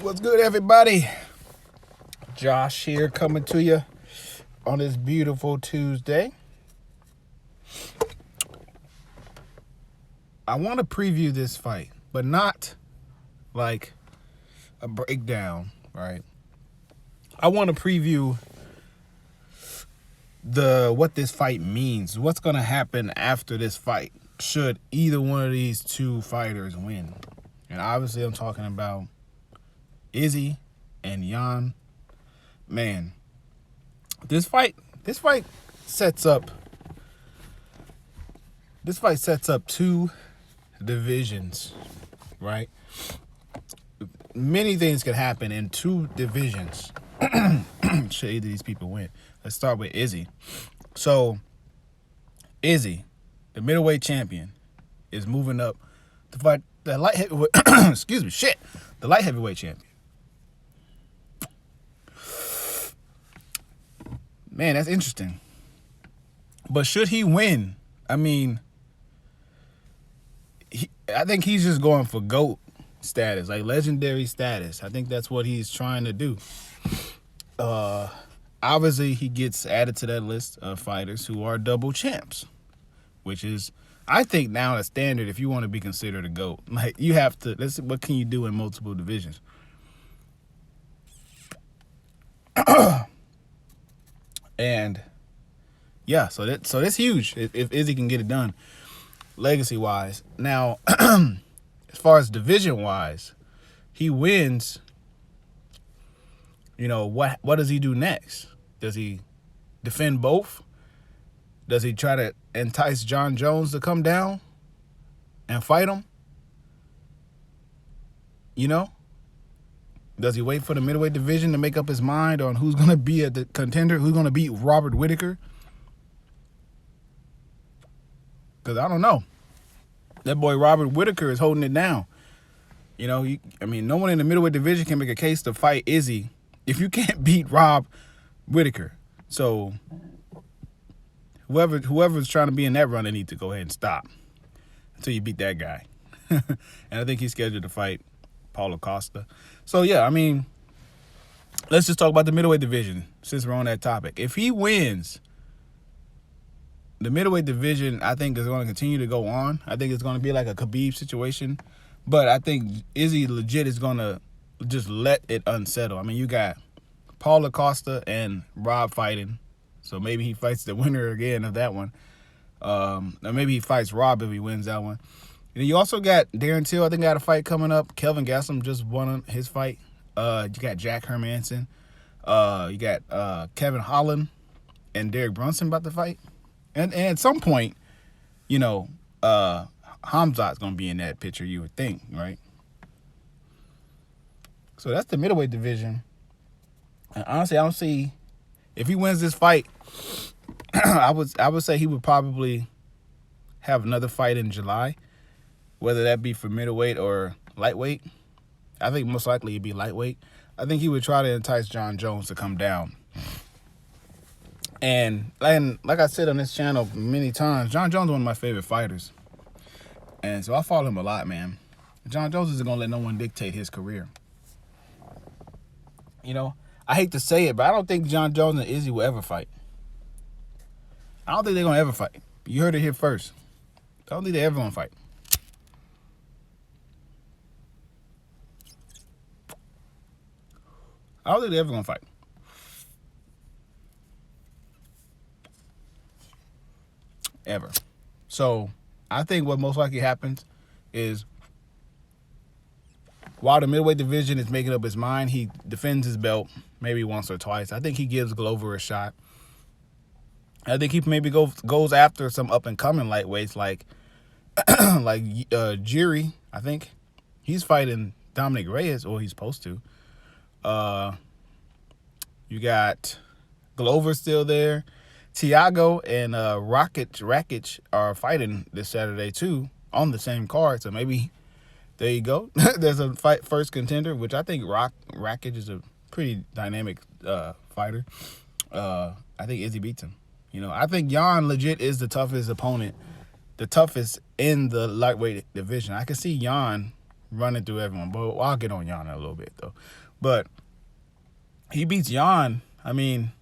What's good, everybody? Josh here coming to you on this beautiful Tuesday. I want to preview this fight, but not like a breakdown, right? I want to preview what this fight means, what's going to happen after this fight should either one of these two fighters win. And obviously I'm talking about Izzy and Jan. Man, this fight sets up two divisions, right? Many things could happen in two divisions should either of these people win. Let's start with Izzy. So Izzy, the middleweight champion, is moving up to fight the light heavyweight the light heavyweight champion. Man, that's interesting. But should he win? I mean, I think he's just going for GOAT status, like legendary status. I think that's what he's trying to do. Obviously, he gets added to that list of fighters who are double champs, which is, I think, now a standard if you want to be considered a GOAT. Like, you have to, what can you do in multiple divisions? And yeah, so that's huge if Izzy can get it done legacy wise. Now, as far as division wise, he wins. You know, what does he do next? Does he defend both? Does he try to entice Jon Jones to come down and fight him? You know? Does he wait for the middleweight division to make up his mind on who's going to be a contender, who's going to beat Robert Whittaker? Because I don't know. That boy Robert Whittaker is holding it down. You know, no one in the middleweight division can make a case to fight Izzy if you can't beat Rob Whittaker. So whoever's trying to be in that run, they need to go ahead and stop until you beat that guy. And I think he's scheduled to fight Paulo Costa. So, yeah, I mean, let's just talk about the middleweight division since we're on that topic. If he wins, the middleweight division, I think, is going to continue to go on. I think it's going to be like a Khabib situation. But I think Izzy legit is going to just let it unsettle. I mean, you got Paulo Costa and Rob fighting. So maybe he fights the winner again of that one. Or maybe he fights Rob if he wins that one. And you also got Darren Till, I think, got a fight coming up. Kelvin Gastelum just won his fight. You got Jack Hermanson. You got Kevin Holland and Derek Brunson about to fight. And at some point, you know, Hamzat's going to be in that picture, you would think, right? So that's the middleweight division. And honestly, I don't see, if he wins this fight, I would say he would probably have another fight in July, whether that be for middleweight or lightweight. I think most likely it'd be lightweight. I think he would try to entice Jon Jones to come down. And like I said on this channel many times, Jon Jones is one of my favorite fighters. And so I follow him a lot, man. Jon Jones isn't going to let no one dictate his career. You know, I hate to say it, but I don't think Jon Jones and Izzy will ever fight. I don't think they're going to ever fight. You heard it here first. I don't think they're ever going to fight. I don't think they're ever going to fight. Ever. So I think what most likely happens is while the middleweight division is making up his mind, he defends his belt maybe once or twice. I think he gives Glover a shot. I think he maybe goes after some up-and-coming lightweights like Jiri. I think he's fighting Dominic Reyes, or he's supposed to. You got Glover still there. Thiago and Rakic are fighting this Saturday too on the same card. So maybe there you go. There's a fight first contender, which I think Rakic is a pretty dynamic fighter. I think Izzy beats him. You know, I think Jan legit is the toughest opponent, the toughest in the lightweight division. I can see Jan running through everyone. But I'll get on Jan in a little bit though. But he beats Jan. I mean,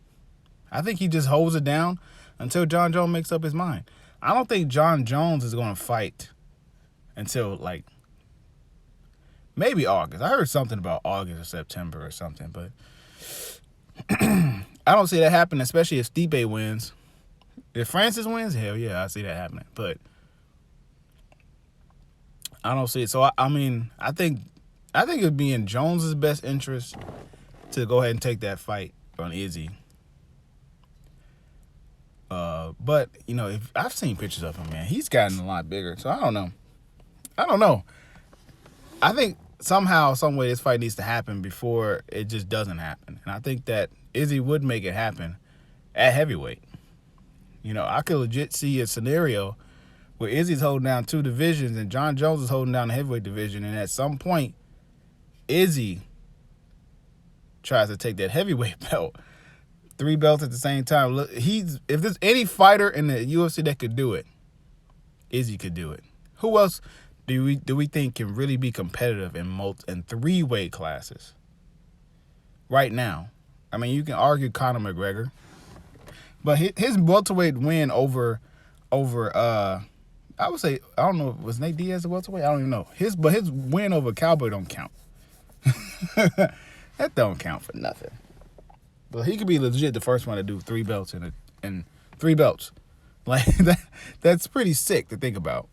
I think he just holds it down until John Jones makes up his mind. I don't think John Jones is going to fight until like maybe August. I heard something about August or September or something, but I don't see that happening, especially if Stipe wins. If Francis wins, hell yeah, I see that happening. But I don't see it. So I mean, I think it'd be in Jones's best interest to go ahead and take that fight on Izzy. But you know, if I've seen pictures of him, man, he's gotten a lot bigger. So I don't know. I think somehow, some way, this fight needs to happen before it just doesn't happen. And I think that Izzy would make it happen at heavyweight. You know, I could legit see a scenario where Izzy's holding down 2 divisions and John Jones is holding down the heavyweight division, and at some point, Izzy tries to take that heavyweight belt. 3 belts at the same time. Look, if there's any fighter in the UFC that could do it, Izzy could do it. Who else do we think can really be competitive in 3 weight classes right now? I mean, you can argue Conor McGregor, but his welterweight win over I would say, I don't know, was Nate Diaz a welterweight? I don't even know. His win over Cowboy don't count. That don't count for nothing. But he could be legit the first one to do 3 belts and 3 belts. Like that's pretty sick to think about.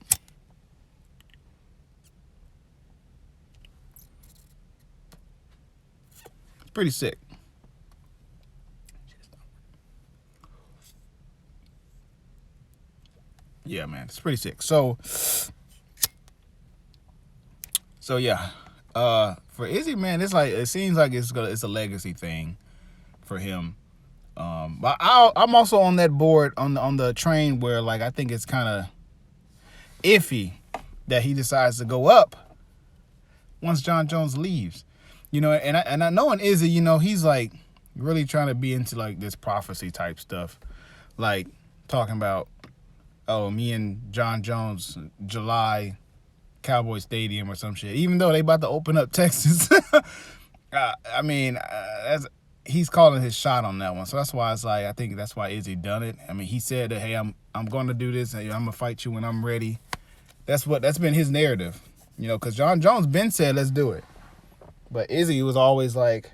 It's pretty sick. Yeah, man, it's pretty sick. So yeah. For Izzy, man, it seems like it's a legacy thing for him. But I'm also on that board on the train where like I think it's kind of iffy that he decides to go up once John Jones leaves. You know, and I know in Izzy, you know, he's like really trying to be into like this prophecy type stuff, like talking about, oh, me and John Jones, July, Cowboy Stadium or some shit. Even though they about to open up Texas, I mean, he's calling his shot on that one. So that's why it's like I think that's why Izzy done it. I mean, he said that, hey, I'm going to do this. Hey, I'm gonna fight you when I'm ready. That's been his narrative, you know, because John Jones been said let's do it, but Izzy was always like,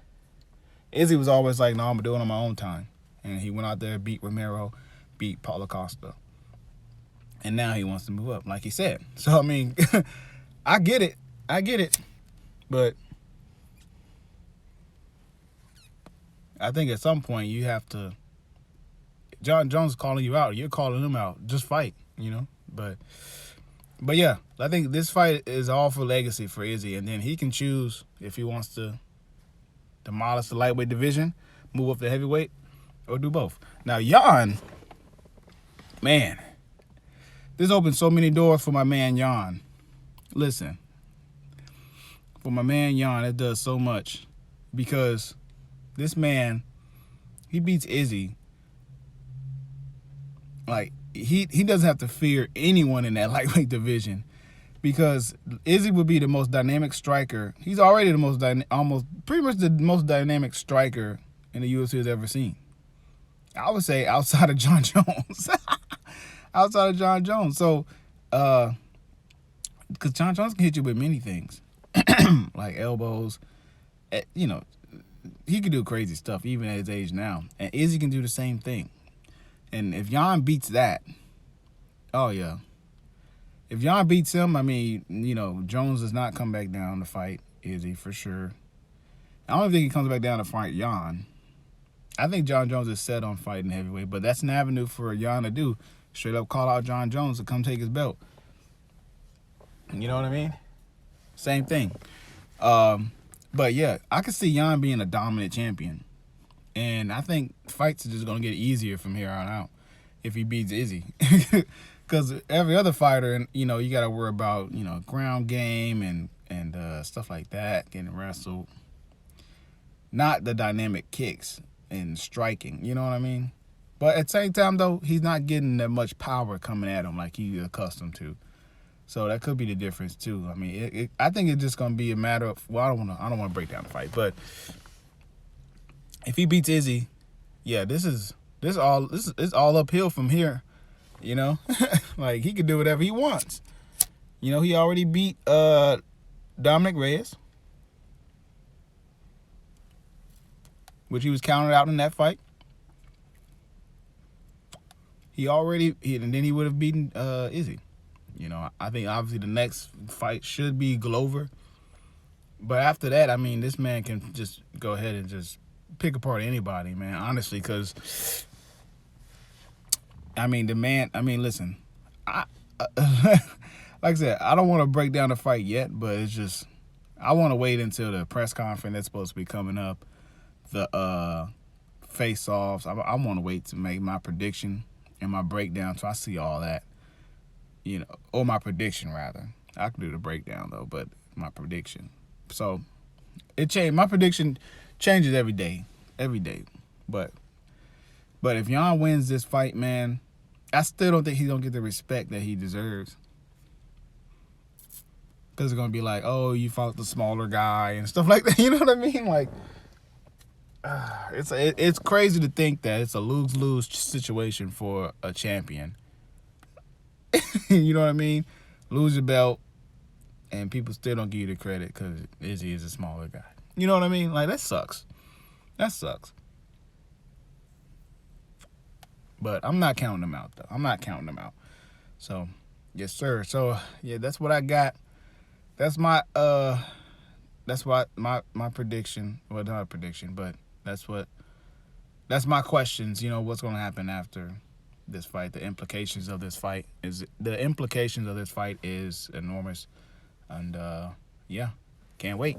no, I'm gonna do it on my own time. And he went out there, beat Romero, beat Paulo Costa. And now he wants to move up, like he said. So, I mean, I get it. But I think at some point you have to, John Jones is calling you out. You're calling him out. Just fight, you know. But yeah, I think this fight is all for legacy for Izzy. And then he can choose if he wants to demolish the lightweight division, move up to heavyweight, or do both. Now, Jan, man, this opens so many doors for my man Jan. Listen, for my man Jan, it does so much because this man, he beats Izzy. Like, he doesn't have to fear anyone in that lightweight division because Izzy would be the most dynamic striker. He's already the most pretty much the most dynamic striker in the UFC has ever seen. I would say outside of John Jones. Outside of John Jones. So, because John Jones can hit you with many things, like elbows. You know, he can do crazy stuff even at his age now. And Izzy can do the same thing. And if Jan beats that, oh yeah. If Jan beats him, I mean, you know, Jones does not come back down to fight Izzy for sure. I don't think he comes back down to fight Jan. I think John Jones is set on fighting heavyweight, but that's an avenue for Jan to do. Straight up call out John Jones to come take his belt. You know what I mean? Same thing. But yeah, I could see Jan being a dominant champion. And I think fights are just going to get easier from here on out if he beats Izzy. Because every other fighter, you know, you got to worry about, you know, ground game and stuff like that, getting wrestled. Not the dynamic kicks and striking, you know what I mean? But at the same time, though, he's not getting that much power coming at him like he's accustomed to. So that could be the difference too. I mean, I think it's just gonna be a matter of. Well, I don't want to break down the fight, but if he beats Izzy, yeah, it's all uphill from here. You know, like he could do whatever he wants. You know, he already beat Dominic Reyes, which he was counted out in that fight. And then he would have beaten Izzy. You know, I think obviously the next fight should be Glover. But after that, I mean, this man can just go ahead and just pick apart anybody, man, honestly, because, I mean, listen, like I said, I don't want to break down the fight yet, but it's just, I want to wait until the press conference that's supposed to be coming up, the face-offs. I want to wait to make my prediction and my breakdown, so I see all that. You know, or my prediction rather. I can do the breakdown though, but my prediction. So it changed. My prediction changes every day, But if Jan wins this fight, man, I still don't think he's gonna get the respect that he deserves. Because it's gonna be like, oh, you fought the smaller guy and stuff like that. You know what I mean? Like, it's crazy to think that it's a lose-lose situation for a champion. You know what I mean? Lose your belt, and people still don't give you the credit because Izzy is a smaller guy. You know what I mean? Like, that sucks. But I'm not counting them out, though. So, yes, sir. So, yeah, that's what I got. That's my my prediction. Well, not a prediction, but that's my questions. You know, what's going to happen after this fight? The implications of this fight is enormous, and yeah, can't wait.